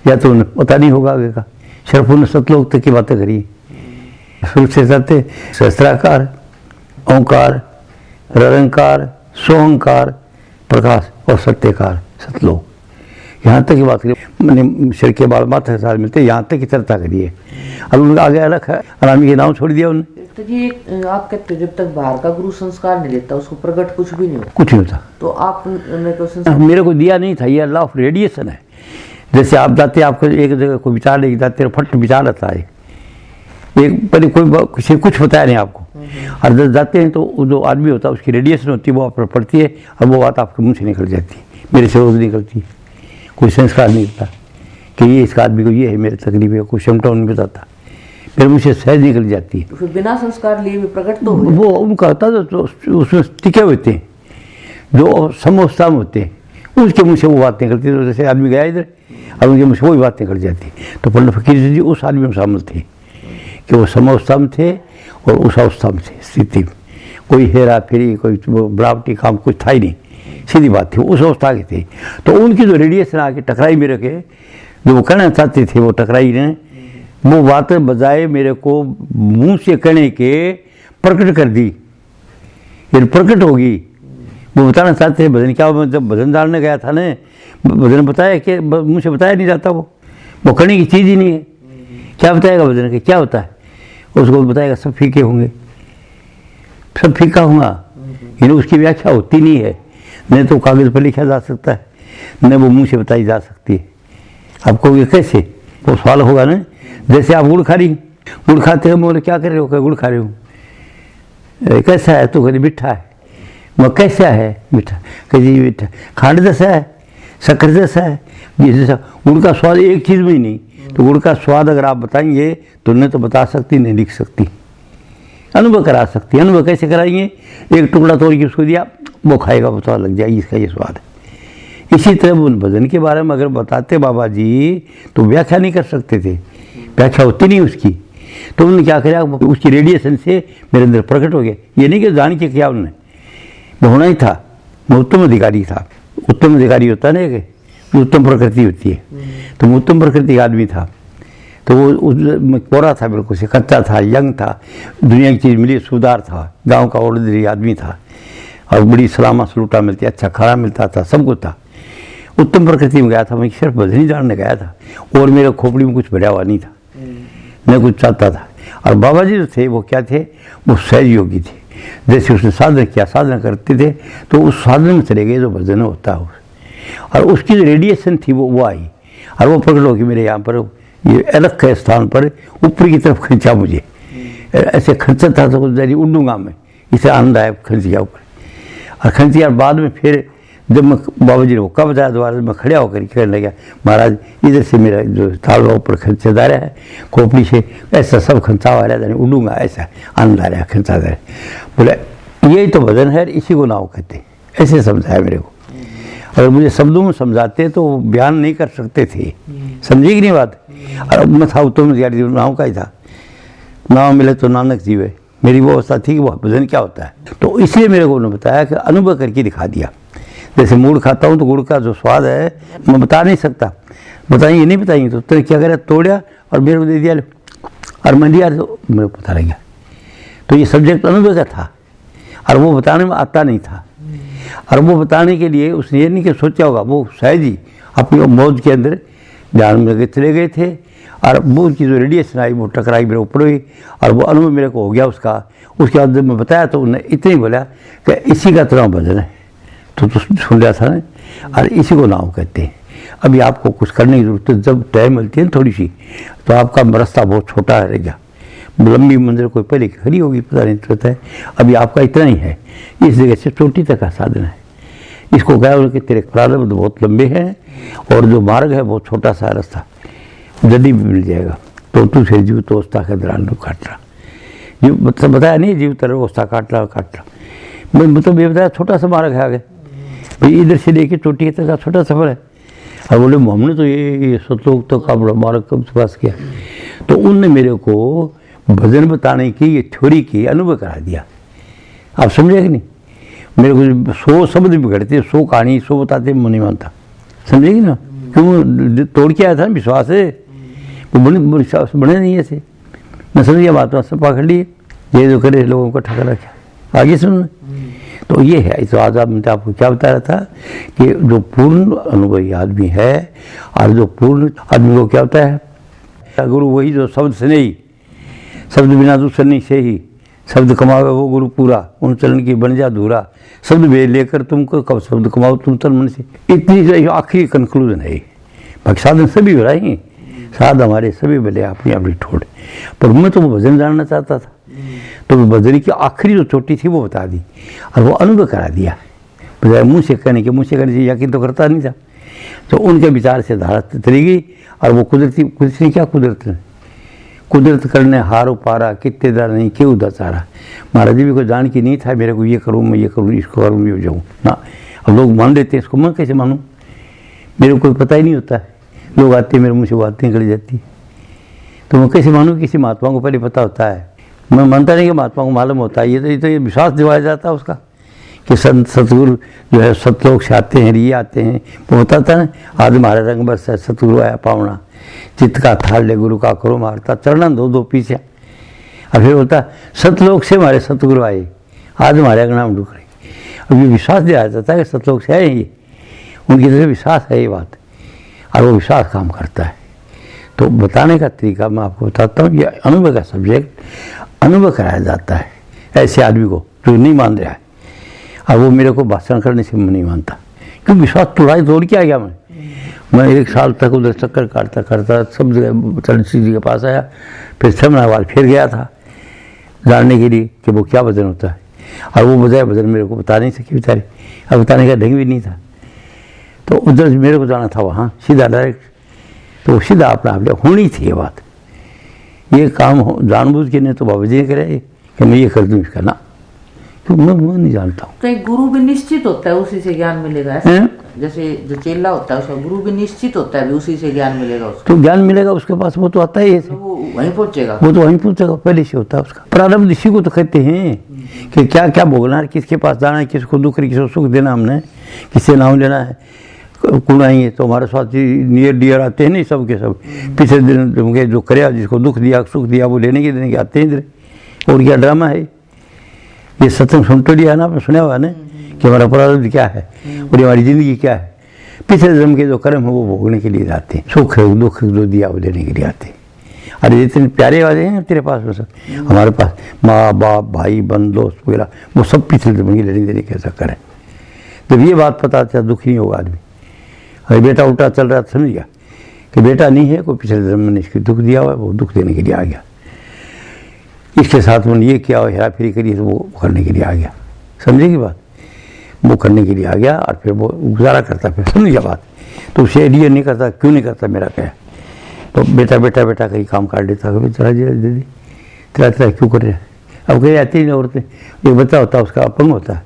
या तो उन्हें पता नहीं होगा आगे का। सिर्फ उन्हें सतलोक तक की बातें करी। शुरू से जाते सहस्त्राकार, ओंकार, निरंकार, सोहंकार, प्रकाश और सत्यकार, सतलोक, यहाँ तक की बात करिए। मैंने सिर के बाल माथे के साथ मिलते, यहाँ तक की चर्चा करिए। अब उनका आगे अलग है, अनामी के नाम छोड़ दिया उन्होंने। तो जी आप कहते हो जब तक बाहर का गुरु संस्कार नहीं लेता उसको प्रकट कुछ भी नहीं होता, कुछ नहीं होता। तो आप मेरे को दिया नहीं था, ये लॉ ऑफ रेडिएशन है। जैसे आप जाते हैं, आपको एक जगह कोई विचार लेके जाते हैं, फट विचार आता है एक, पहले कोई किसी कुछ बताया नहीं आपको, और जब जाते हैं तो जो आदमी होता है उसकी रेडिएशन होती है, वो आप पर पड़ती है और वो बात आपके मुंह से निकल जाती है। मेरे से रोज निकलती, कोई संस्कार नहीं होता कि ये इसका आदमी को ये है, मेरे तकलीफ है, कोई सिम्टम नहीं बताता, फिर मुझे सहज निकल जाती है। तो फिर बिना संस्कार लिए भी प्रकट तो वो उनका होता तो उसमें टिके होते हैं, जो समोस्ता में होते हैं, उसके मुँह से वो बात निकलती है। तो जैसे आदमी गया इधर और उनके मुँह से वही बात निकल जाती। तो पंडित फकीर जी उस आदमी में शामिल थे कि वो समोस्ता में थे और उस अवस्था में थे, स्थिति में कोई हेरा फेरी, कोई बनावटी काम कुछ था ही नहीं, सीधी बात थी, उस अवस्था के थे। तो उनकी जो रेडिएशन आके टकराई मेरे के, जो वो कहना चाहते थे वो टकराई ने, वो बातें बजाय मेरे को मुंह से कहने के प्रकट कर दी, ये प्रकट होगी। वो बताना चाहते थे भजन क्या, जब भजन डालने गया था ना, भजन बताया कि मुँह से बताया नहीं जाता, वो कहने की चीज़ ही नहीं है। क्या बताएगा भजन के, क्या होता है उसको बताएगा, सब फीके होंगे, सब फीका होगा, यानी उसकी व्याख्या होती नहीं है, न तो कागज़ पर लिखा जा सकता है, न वो मुंह से बताई जा सकती है। आपको ये कैसे, वो सवाल होगा ना। जैसे आप गुड़ खा रही, गुड़ खाते हो, बोले क्या कर रहे हो, क्या गुड़ खा रहे हो, कैसा है, तो कहते मीठा है, मैं कैसा है मीठा, कहीं मीठा, खांड जैसा है, शक्कर जैसा है, जैसा गुड़ का स्वाद एक चीज़ में ही नहीं। तो गुड़ का स्वाद अगर आप बताएंगे तो न तो बता सकती नहीं लिख सकती, अनुभव करा सकती। अनुभव कैसे कराएंगे, एक टुकड़ा तोड़ के उसको दिया, वो खाएगा, वो स्वाद लग जाएगी, इसका ये स्वाद है। इसी तरह उन भजन के बारे में अगर बताते बाबा जी तो व्याख्या नहीं कर सकते थे, व्याख्या होती नहीं उसकी। तो उन्होंने क्या किया, उसकी रेडिएशन से मेरे अंदर प्रकट हो गया। ये नहीं कि जान के किया उन्होंने, वो होना ही था। मैं उत्तम अधिकारी था, उत्तम अधिकारी होता ना कि उत्तम प्रकृति होती है, तो मैं उत्तम प्रकृति का आदमी था। तो वो कोरा था, बिल्कुल से कच्चा था, यंग था, दुनिया की चीज़ मिली, सुधार था, गांव का ऑर्डिनरी आदमी था, और बड़ी सलामा सलूटा मिलती, अच्छा खाना मिलता था, सब कुछ था। उत्तम प्रकृति में गया था, मैं सिर्फ भजन ही जानने गया था, और मेरे खोपड़ी में कुछ बढ़ा हुआ नहीं था, मैं कुछ चाहता था। और बाबा जी जो थे वो क्या थे, वो सहज योगी थे। जैसे उसने साधन किया, साधना करते थे तो उस साधन में चले गए जो भजन होता है, और उसकी जो रेडिएशन थी वो आई, और वो प्रकट होगी मेरे यहाँ पर, ये अलग के स्थान पर ऊपर की तरफ खींचा मुझे, ऐसे खींचा था तो उड़ूंगा मैं, इसे आनंद आया, खींच गया ऊपर। और खींच गया, बाद में फिर जब मैं बाबा जी ने वो कब बताया दोबारा, मैं खड़ा होकर कहने लगा, महाराज इधर से मेरा जो तालवा ऊपर खींचा रहा है, खोपड़ी से ऐसा सब खींचा हुआ रहा है, उड़ूंगा, ऐसा आनंद आ रहा है, खींचा रहा है। बोले यही तो भजन है, इसी को नाव कहते, ऐसे समझाया मेरे को। अगर मुझे शब्दों में समझाते तो बयान नहीं कर सकते थे, समझी कि नहीं बात। और मैं था उत्तम अधिकारी, नाव का ही था, नाव मिले तो नानक जीवे, मेरी वो अवस्था थी कि वो भजन क्या होता है। तो इसलिए मेरे को उन्होंने बताया कि अनुभव करके दिखा दिया। जैसे मूड़ खाता हूँ तो गुड़ का जो स्वाद है मैं बता नहीं सकता, बताएंगे नहीं बताएंगे तो तुमने क्या करा, तोड़ा और मेरे को दे दिया, और मैं लिया तो मेरे को पता लग गया। तो ये सब्जेक्ट अनुभव का था और वो बताने में आता नहीं था। और वो बताने के लिए उसने ये नहीं कि सोचा होगा, वो शायद ही अपनी मौज के अंदर ध्यान में चले गए थे और वो उनकी जो रेडिएशन आई वो टकराई मेरे ऊपर हुई और वो अनुभव मेरे को हो गया उसका। उसके बाद जब मैं बताया तो उन्होंने इतने ही बोला कि इसी का तरह भजन है, तो सुन लिया था ना, और इसी को नाम कहते हैं। अभी आपको कुछ करने की जरूरत है, जब टाइम मिलती है थोड़ी सी तो आपका रास्ता बहुत छोटा रहेगा, लंबी मंजिल कोई पहले खड़ी होगी पता नहीं चलता है। अभी आपका इतना ही है, इस जगह से चोटी तक का साधन है। इसको कहा कि तेरे प्रारब्ध बहुत लंबे हैं और जो मार्ग है बहुत छोटा सा रास्ता, जल्दी भी मिल जाएगा। तो तू से जीव तो अवस्था का दरान काट रहा, जीव मतलब बताया नहीं, जीव तरह अवस्था काट रहा। मैं मतलब ये बताया छोटा सा मार्ग है आगे भाई, इधर से लेके चोटी तक का छोटा सफर है। और बोले हमने तो ये सतलोक तक का बड़ा मार्ग कब से पास किया। तो उनने मेरे को भजन बताने की ये थ्योरी की अनुभव करा दिया। आप समझे कि नहीं, मेरे को 100 शब्द बिगड़ते, 100 कहानी 100 बताते, मैं नहीं मानता, समझेगी ना। क्यों तोड़ के आया था ना, विश्वास है वो बने नहीं ऐसे। मैं समझ गया बात, सब पकड़ लिए, ये जो करे लोगों को ठगा रखा। आगे सुन, तो ये है। तो आज मैं आपको क्या बता रहा था कि जो पूर्ण अनुभवी आदमी है और जो पूर्ण आदमी को क्या होता है, गुरु वही जो शब्द से नहीं, शब्द बिना दूसरे नहीं से ही, शब्द कमावे वो गुरु पूरा, उन चलन की बन जा धूरा, शब्द भेद लेकर तुमको कब शब्द कमाओ तुम तन मन से। इतनी आखिरी कंक्लूजन है। बाकी साधन सभी हो रहे हैं, साध हमारे सभी भले अपनी अपनी ठोड़। पर मैं तो भजन जानना चाहता था, तो भजन की आखिरी जो चोटी थी वो बता दी और वो अनुभव करा दिया, बजाय मुँह से कहने से यकीन तो करता नहीं था। तो उनके विचार से धारा चली गई और वो कुदरत ने क्या कुदरत करने हारो पारा कितने दार नहीं क्यों उदा चारा। महाराज जी भी को जान की नहीं था मेरे को ये करूँ मैं ये करूँ इसको करूँ ये जाऊँ ना। अब लोग मान लेते हैं इसको, मैं कैसे मानूँ, मेरे को कोई पता ही नहीं होता है। लोग आते हैं मेरे मुँह से बातें निकल जाती, तो मैं कैसे मानूँ। किसी महात्मा को पहले पता होता है, मैं मानता नहीं कि महात्मा को मालूम होता है। ये विश्वास दिवाया जाता है उसका कि सतगुरु जो है सतलोक से आते हैं, ये आते हैं। वो बताता है आज हमारे रंग बरस है सतगुरु आया पावना, चित्त का थाल ले गुरु का करो मारता, चरणा दो पीछे। और फिर होता सतलोक से हमारे सतगुरु आए, आज हमारे अंगना में डूक रही। अब ये विश्वास दिया जाता है कि सतलोक से आए ये, उनकी तरफ विश्वास है ये बात, और वो विश्वास काम करता है। तो बताने का तरीका मैं आपको बताता हूँ। ये अनुभव का सब्जेक्ट अनुभव कराया जाता है ऐसे आदमी को जो नहीं मान रहा है। और वो मेरे को भाषण करने से मैं नहीं मानता, क्योंकि विश्वास तोड़ के आ गया। मैं 1 साल तक उधर चक्कर काटता सब जगह चरणसिंह जी के पास आया, फिर 6 महीने बाद फिर गया था जानने के लिए कि वो क्या भजन होता है। और वो बजाय भजन मेरे को बता नहीं सके बेचारे, अब बताने का ढंग भी नहीं था। तो उधर मेरे को जाना था वहाँ सीधा डायरेक्ट, तो सीधा अपना होनी थी ये बात। ये काम जानबूझ के नहीं तो बाबा जी ने करे कि मैं ये कर दूँ इसका ना, तो मैं नहीं जानता हूँ। तो एक गुरु भी निश्चित होता है, उसी से ज्ञान मिलेगा ऐसा? जैसे जो चेला होता है उसका गुरु भी निश्चित होता है, उसी से ज्ञान मिलेगा उसको। तो ज्ञान मिलेगा उसके पास, वो तो आता ही है, तो वो वहीं पहुंचेगा, वो तो वहीं पहुंचेगा, पहले से होता है उसका प्रारब्ध। इसी को तो कहते हैं कि क्या क्या भोगना है, किसके पास जाना है, किसको दुख किसको सुख देना, हमने किससे नाम लेना है। कौन आएंगे तो हमारे साथ नियर डियर आते हैं नहीं, सब के सब पिछले दिन जो करे जिसको दुख दिया सुख दिया वो लेने के आते हैं इधर। और क्या ड्रामा है ये, सत्संग सुनते लिया ना, आपने सुना हुआ ना कि हमारा प्रारब्ध क्या है और हमारी ज़िंदगी क्या है। पिछले जन्म के जो कर्म है वो भोगने के लिए जाते हैं, सुख है दुख जो दिया वो देने के लिए आते हैं। अरे इतने प्यारे वाले हैं तेरे पास, वो सब हमारे पास माँ बाप भाई बंद दोस्त वगैरह वो सब पिछले जन्म की लेने देने का चक्कर है। जब ये बात पता चला दुखी नहीं होगा आदमी। अरे बेटा उल्टा चल रहा समझ गया कि बेटा नहीं है, कोई पिछले जन्म ने इसको दुख दिया हुआ है, वो दुख देने के लिए आ गया। इसके साथ मैंने ये किया हेरा फेरी करी तो वो करने के लिए आ गया, समझेगी बात, वो करने के लिए आ गया। और फिर वो गुजारा करता, फिर समझ गया बात। तो उसे रियल नहीं करता, क्यों नहीं करता मेरा क्या, तो बेटा बेटा बेटा कहीं काम काट देता, कभी चला दीदी तेरा क्यों कर रहे। अब कहीं आती नहीं औरतें, एक बच्चा होता है उसका अपंग होता है,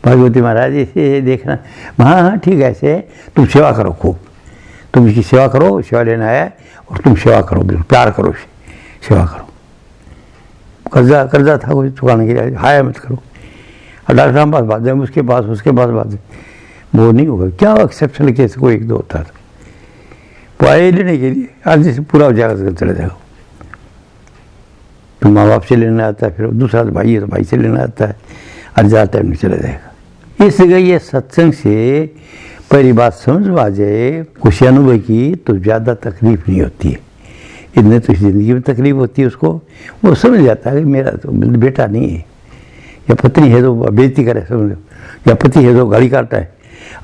भागवती महाराज ऐसे देखना, हाँ हाँ ठीक है ऐसे, तुम सेवा करो खूब, तुम इसकी सेवा करो, सेवा लेना है और तुम सेवा करो, बिल्कुल प्यार करो, सेवा करो। कर्जा था कोई चुकाने के लिए, हाया मत करो। और डॉक्टर साहब पास बात जाए, उसके पास बात जाए, वो नहीं होगा। क्या एक्सेप्शनल केस कोई एक दो होता था, वो आए लेने के लिए, आज जैसे पूरा हो जाएगा चला जाएगा। तो माँ बाप से लेना आता है, फिर दूसरा भाई है तो भाई से लेना आता है, और ज़्यादा टाइम नहीं चला जाएगा। इसलिए ये सत्संग से पहली बात समझ आ जाए कुछ अनुभव की, तो ज़्यादा तकलीफ नहीं होती है। इतने तो ज़िंदगी में तकलीफ होती है उसको, वो समझ जाता है कि मेरा तो बेटा नहीं है, या पत्नी है तो बेइज्जती करे समझ लो, या पति है तो गाड़ी काटता है।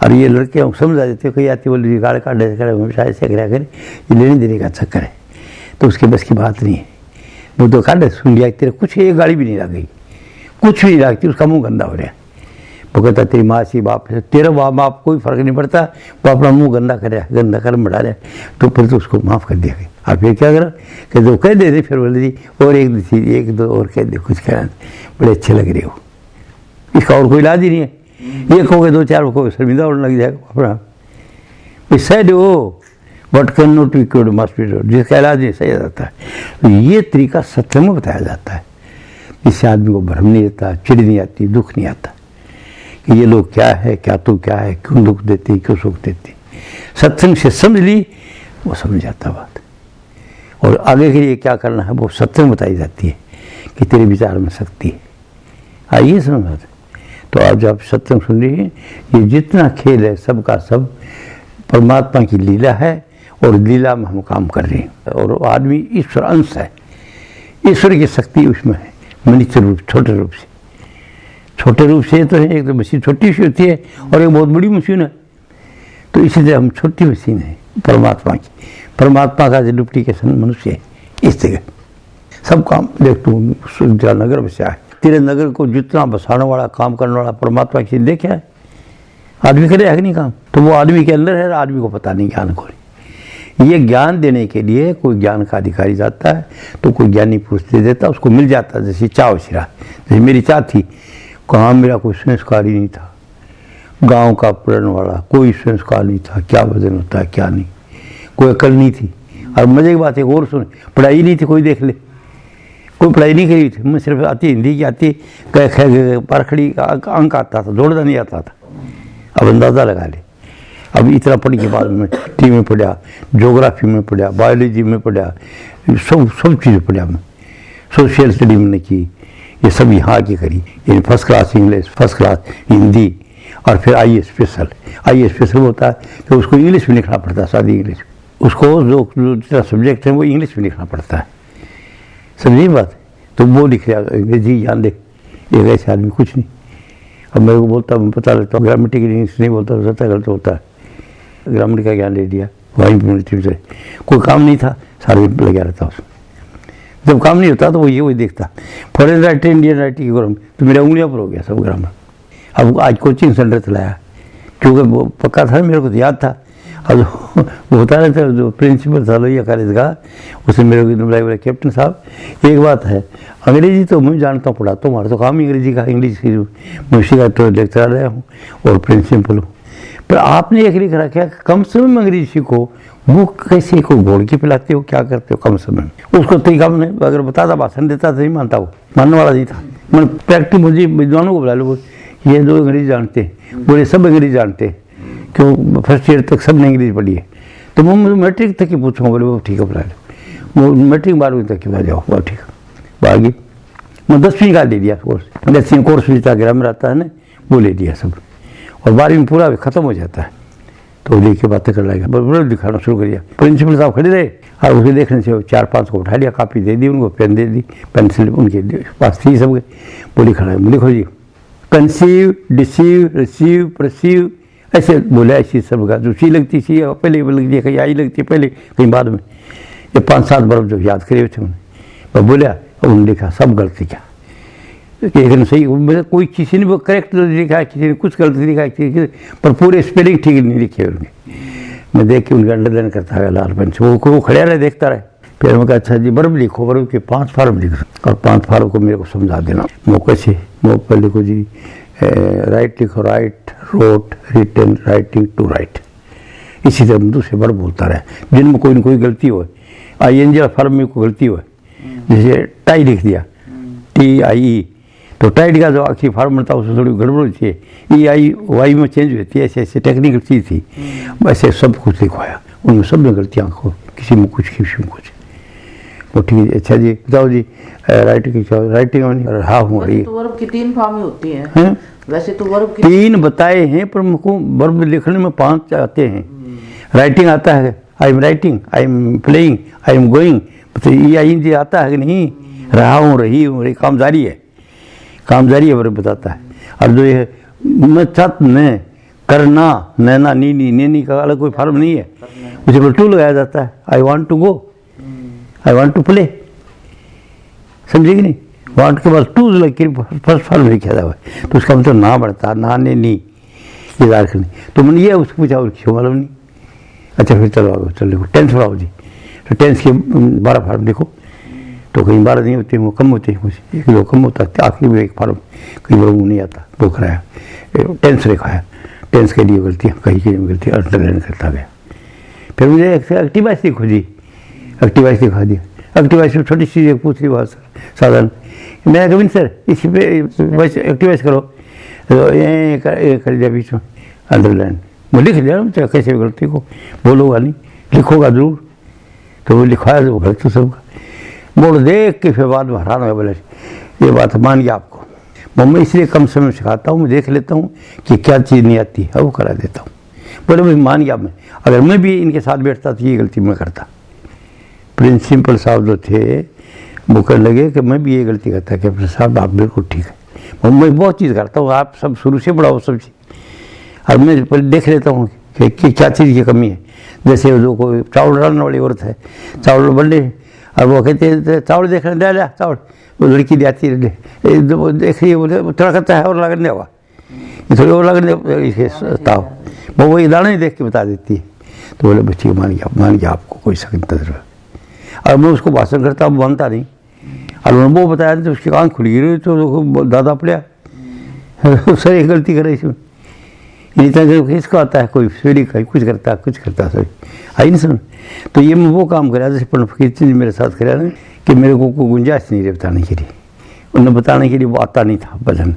और ये लड़के हम समझ आ जाते हैं, कहीं आती बोली गाड़ी काट करे, हमेशा ऐसे कराया करे, ये लेने देने का चक्कर है, तो उसके बस की बात नहीं है। वो तो काटे सुन लिया, तेरे कुछ एक गाड़ी भी नहीं लग गई, कुछ भी नहीं लगती, उसका मुँह गंदा हो रहा है। वो कहता तेरी माँ सी बाप है, तेरा बाप कोई फर्क नहीं पड़ता, वो अपना मुँह गंदा करे, गंदा कर्म बढ़ा रहा है, तो फिर तो उसको माफ़ कर दिया गया। और फिर क्या करा, कहते वो कह दे दे, फिर बोले जी और एक दो और कह दे, कुछ कहना, बड़े अच्छे लग रहे हो, इसका और कोई इलाज ही नहीं है। ये कहोगे दो चार को शर्मिंदा होने लग जाएगा अपना। सैड हो but can not be cured must be cured, जिसका इलाज नहीं सही जाता है। तो ये तरीका सत्संग में बताया जाता है, इससे आदमी को भ्रम नहीं रहता, चिड़ नहीं आती, दुख नहीं आता कि ये लोग क्या है, क्या तू क्या है, क्यों दुख देते, क्यों सुख देते। सत्संग से समझ ली, वो समझ जाता बात, और आगे के लिए क्या करना है वो सत्संग बताई जाती है कि तेरे विचार में शक्ति है। आइए समझ। तो आज आप सत्संग सुन रही हैं, ये जितना खेल है सबका सब परमात्मा की लीला है, और लीला में हम काम कर रहे हैं। और आदमी ईश्वर अंश है, ईश्वर की शक्ति उसमें है, मनुष्य रूप छोटे रूप से तो है। एक तो मशीन छोटी सी होती है और एक बहुत बड़ी मशीन है, तो इसलिए हम छोटी मशीन है परमात्मा की। परमात्मा का डुप्लीकेशन मनुष्य है। इस जगह सब काम देख तू नगर बसा है, तेरे नगर को जितना बसाने वाला काम करने वाला परमात्मा की देखा है, आदमी करे है नहीं काम, तो वो आदमी के अंदर है, आदमी को पता नहीं ज्ञान को। ये ज्ञान देने के लिए कोई ज्ञान का अधिकारी जाता है तो कोई ज्ञानी पुरुष दे देता, उसको मिल जाता। जैसे चाव सिरा, जैसे मेरी चाह थी, कहाँ मेरा कोई संस्कार ही नहीं था, गांव का पढ़ने वाला कोई संस्कार नहीं था, क्या वजन होता है क्या नहीं, कोई अकल नहीं थी। और मजे की बात है और सुन, पढ़ाई नहीं थी, कोई देख ले, कोई पढ़ाई नहीं करी थी, मैं सिर्फ आती हिंदी की आती, पारखड़ी का अंक आता था, जोड़ना नहीं आता था। अब अंदाज़ा लगा ले, अब इतना पढ़ने के बाद में टी में पढ़ा, जोग्राफी में पढ़ा, बायोलॉजी में पढ़ा, सब चीज़ें पढ़ा मैं, सोशल स्टडी मैंने की, ये सब यहाँ की करी, यानी first class English, first class Hindi, और फिर आई ए स्पेशल होता है कि उसको इंग्लिश में लिखना पड़ता है, सादी इंग्लिश, उसको जो जितना सब्जेक्ट है वो इंग्लिश में लिखना पड़ता है, समझिए बात। तो वो लिख रहा अंग्रेजी जान ले, एक ऐसे आदमी कुछ नहीं। अब मेरे को बोलता मैं पता लगता हूँ, ग्रामेटिकल इंग्लिश नहीं बोलता, रहता गलत होता है, ग्रामर का ज्ञान ले दिया वहीं से, कोई काम नहीं था, सारे लगा रहता उसमें। जब काम नहीं होता तो वो वही देखता, foreign writing Indian writing grammar, तो मेरा उंगलियां पर हो गया सब ग्रामर। अब आज कोचिंग सेंटर चलाया, क्योंकि वो पक्का था, मेरे को तो याद था। अब वो होता रहता है, जो प्रिंसिपल था लोहिया कॉलेज का, उसने मेरे को बोला कैप्टन साहब एक बात है, अंग्रेजी तो मैं जानता हूँ, पढ़ाता हूँ, हमारा तो काम इंग्रेजी का, इंग्लिश की मैं उसी का तो लेक्चर रहा हूँ और प्रिंसिपल हूँ, पर आपने एक लिख रखा है कम समय में अंग्रेजी सीखो, वो कैसे को घोड़ के पिलाते हो, क्या करते हो कम समय में। उसको तरीका मैंने अगर बताता, भाषण देता तो नहीं मानता, वो मानने वाला नहीं था। मैंने प्रैक्टिस मुझे विद्वानों को बुला लो, ये दो अंग्रेजी जानते हैं, बोले सब अंग्रेजी जानते हैं, क्यों फर्स्ट ईयर तक सब ने इंग्लिश पढ़ी है। तो मैं मैट्रिक तक ही पूछूँगा, बोले वो ठीक है बुला लो, वो मैट्रिक 12वीं तक की बात जाओ, वो ठीक है। बाकी मैं 10वीं का ले दिया कोर्स, 10वीं कोर्स भी था, ग्रामर आता है ना, वो ले दिया सब, और 12वीं में पूरा खत्म हो जाता है। तो लेके बातें कर लाएगा, बड़े दिखाना शुरू कर दिया। प्रिंसिपल साहब खड़े रहे और उसे देखने से 4-5 को उठा लिया, कापी दे दी उनको, पेन दे दी, पेंसिल उनके पास थी सब, बोली खड़ा है, लिखो जी, कंसीव, डिसीव, रिसीव, परसीव, ऐसे बोला ऐसी सब का, जो सी लगती सी पहले लगती है, कहीं आई लगती है पहले, कहीं बाद में, ये 5-7 बरब जो याद करे थे उन्हें। बोला उन्होंने लिखा सब गलती क्या, एकदम सही, कोई किसी ने करेक्ट लिखा है, किसी ने कुछ गलत लिखा है, पर पूरे स्पेलिंग ठीक नहीं लिखे उनके। मैं देख के उनका अंडरलाइन करता है लाल पेन से, वो खड़े रहे देखता रहे। फिर मैं कहा अच्छा जी बर्ब लिखो, बर्ब के 5 फार्म लिखो, और 5 फार्म को मेरे को समझा देना। मौके से मौके पर लिखो जी, राइट लिखो, write, wrote, written, writing, to write, इसी तरह दूसरे बर्ब बोलता रहे, जिनमें कोई न कोई गलती हो। ING फार्म में कोई गलती हो, जैसे टाई लिख दिया TIE, तो टाइड का जो आखिरी फार्मूला था उसमें थोड़ी गड़बड़ होती है, EIY में चेंज होती है, ऐसे ऐसे टेक्निकल चीज़ थी। वैसे सब कुछ लिखवाया, उनमें सब में गलतियाँ को, किसी में कुछ किसी में कुछ। वो ठीक है, अच्छा जी बताओ जी, राइटिंग हाँ हो रही है। तो वर्ब की 3 फॉर्म होती हैं। वैसे तो वर्ब की 3 बताए हैं, पर मुझको वर्ब लिखने में 5 आते हैं। राइटिंग आता है, I am writing, I am playing, I am going, तो EING आता है कि नहीं, रहा हूँ, रही हूँ, काम जारी है, काम जारी है वर्ब बताता है। और जो ये मत न करना, नैना नीनी, नेनी का अलग कोई फॉर्म नहीं है, उसे पर टू लगाया जाता है। I want to go, I want to play, समझे कि नहीं, वांट के बाद टू लग के फर्स्ट फॉर्म लिखा हुआ है, तो उसका मतलब ना बढ़ता, ना ने नी ये दार करनी। तो मैंने ये उसको पूछा और क्यों मालूम नहीं। अच्छा फिर चलो आगे चल लिखो, टेंस पढ़ाओ जी। तो टेंस के 12 फॉर्म लिखो, तो कहीं 12 नहीं होते, वो कम होते हैं, मुझे 1 2 कम होता है, आखिरी में 1 फॉर्म कहीं बार वो नहीं आता, वो कराया। टेंस लिखा है, टेंस के लिए गलतियाँ, कहीं की गलती अंडरलाइन करता गया। फिर मुझे एक्टिव वॉइस लिखो जी, एक्टिव वॉइस लिखा दिया। एक्टिव वॉइस में छोटी चीज़ पूछ ली बहुत साधारण, मैं कभी सर इसी पे वॉइस एक्टिव वॉइस करो, तो ये कर दिया बीच में अंडरलाइन, वो लिख दिया ना, कैसे गलती को बोलूँगा नहीं, लिखोगा जरूर, तो वो लिखवाया जो गलत तो सबका बोल देख के फिर बाद में हैरान हुआ, बोले ये बात मान गया आपको। मैं इसलिए कम समय में सिखाता हूँ, मैं देख लेता हूँ कि क्या चीज़ नहीं आती है, वो करा देता हूँ। बोले भाई मान गया मैं, अगर मैं भी इनके साथ बैठता तो ये गलती मैं करता। प्रिंसिपल साहब जो थे वो कहने लगे कि मैं भी ये गलती करता कि अपने साहब आप बिल्कुल ठीक है, मैं बहुत चीज़ करता हूँ, आप सब शुरू से पढ़ाओ सब चीज़, और मैं पहले देख लेता हूँ कि क्या चीज़ की कमी है। जैसे जो कोई चावल डालने वाली औरत है, चावल बल्ले, और वो कहते हैं चावल देखने डाला चावल, वो लड़की जाती है देख रही है, बोले थोड़ा कहता है और लगने हुआ, थोड़ी और लगने ताव, वो वही दाना ही देख के बता देती है। तो बोले बच्ची मान गया आपको कोई शक नहीं। और मैं उसको भाषण करता हूँ, मानता नहीं, और उन्होंने वो बताया तो उसकी आँख खुल गई, तो दादा पड़िया सर एक गलती करे इसमें, इसका आता है कोई सीढ़ी का कुछ करता है सर आई नहीं समझ। तो ये मैं वो काम करा जैसे पढ़ फकीर चीज़ मेरे साथ करा ना, कि मेरे को कोई गुंजाइश नहीं रही बताने के लिए, उन्हें बताने के लिए वो आता नहीं था भजन,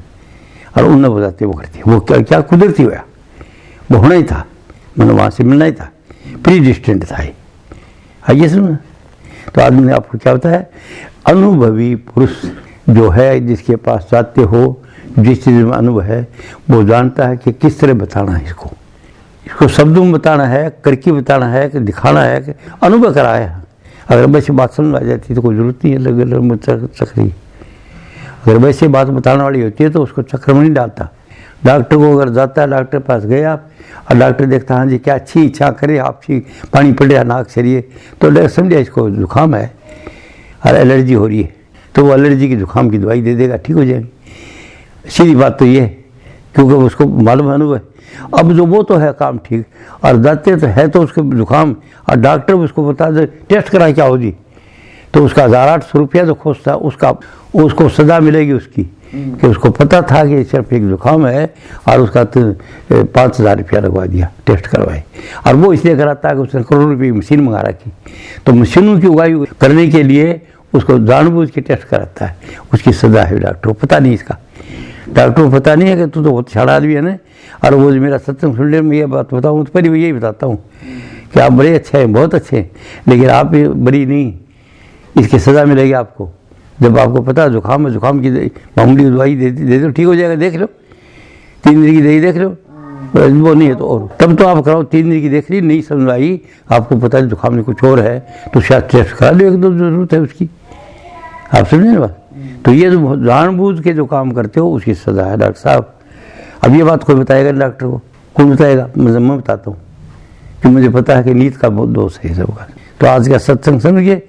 और उन्हें बताते वो करती, वो क्या कुदरती हुआ, वो होना ही था, मैंने वहाँ से मिलना ही था, प्री डिस्टेंट था ये, आइए सुन। तो आदमी ने आपको क्या होता है, अनुभवी पुरुष जो है, जिसके पास जाते हो, जिस चीज़ में अनुभव है, वो जानता है कि किस तरह बताना है इसको शब्दों में बताना है, करके बताना है, कि दिखाना है, कि अनुभव कराया है। अगर वैसे बात समझ आ जाती है तो कोई जरूरत नहीं है लग चक्री। अगर वैसे बात बताने वाली होती है तो उसको चक्र में नहीं डालता। डॉक्टर को अगर जाता है, डॉक्टर पास गए आप, और डॉक्टर देखता हाँ जी क्या अच्छी इच्छा करे, आपकी पानी पड़े नाक सरिए, तो डॉक्टर समझे इसको जुकाम है और एलर्जी हो रही है, तो वो एलर्जी की जुकाम की दवाई दे देगा, ठीक हो जाएगी। सीधी बात तो ये है, क्योंकि उसको मालूम अनुभव है। अब जो वो तो है काम ठीक, और जाते तो है तो उसके जुकाम, और डॉक्टर उसको बता दे टेस्ट करा क्या हो जी, तो उसका 1800 रुपया जो खोजता है उसको सजा मिलेगी उसकी, कि उसको पता था कि सिर्फ एक जुकाम है, और उसका 5000 रुपया लगवा दिया टेस्ट करवाए। और वो इसलिए कराता है कि उसने करोड़ रुपये की मशीन मंगा रखी, तो मशीनों की उगाई करने के लिए उसको जानबूझ के टेस्ट कराता है, उसकी सजा है। डॉक्टर को पता नहीं, इसका डॉक्टर को पता नहीं है कि तू तो बहुत छाड़ा आदमी है ना। और वो मेरा सत्संग सुनने में ये बात बताऊँ तो पहले यही बताता हूँ कि आप बड़े अच्छे हैं, बहुत अच्छे हैं, लेकिन आप बड़ी नहीं, इसकी सज़ा मिलेगी आपको। जब आपको पता है जुकाम है, जुकाम की मामूली दवाई दे दो, ठीक हो जाएगा, देख लो 3 दिन की दवाई देख लो, वो नहीं है तो और तब तो आप कराओ। 3 दिन की देख ली, नहीं समझ आई, आपको पता है जुकाम में कुछ और है, तो शायद टेस्ट करा लो, एकदम जरूरत है उसकी। आप समझे ना बात। तो ये जो जानबूझ के जो काम करते हो उसकी सज़ा है डॉक्टर साहब। अब ये बात कोई बताएगा डॉक्टर को, कौन बताएगा, मैं बताता हूँ कि मुझे पता है कि नीत का बहुत दोष है सबका। तो आज का सत्संग समझिए,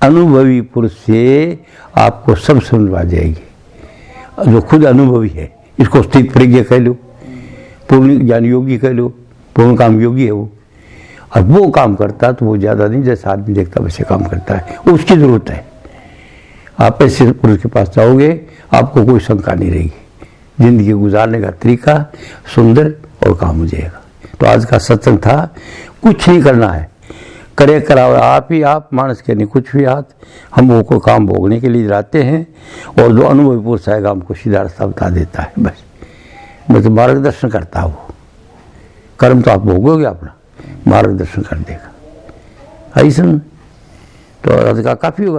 अनुभवी पुरुष से आपको सब समझ आ जाएगी। जो खुद अनुभवी है, इसको स्थित प्रज्ञ कह लो, पूर्ण ज्ञान योगी कह लो, पूर्ण काम योगी है वो, और वो काम करता तो वो ज़्यादा नहीं, जैसा आदमी देखता वैसे काम करता है, उसकी ज़रूरत है। आप ऐसे पुरुष के पास जाओगे, आपको कोई शंका नहीं रहेगी, जिंदगी गुजारने का तरीका सुंदर और काम हो जाएगा। तो आज का सत्संग था, कुछ नहीं करना है, करे करावे आप ही आप, मानस के नहीं कुछ भी हाथ। हम वो को काम भोगने के लिए जाते हैं और जो अनुभवी पुरुष आएगा हमको सीधा रास्ता बता देता है, बस मतलब मार्गदर्शन करता है वो। कर्म तो आप भोगोगे अपना, मार्गदर्शन कर देगा। ऐसा तो काफ़ी होगा।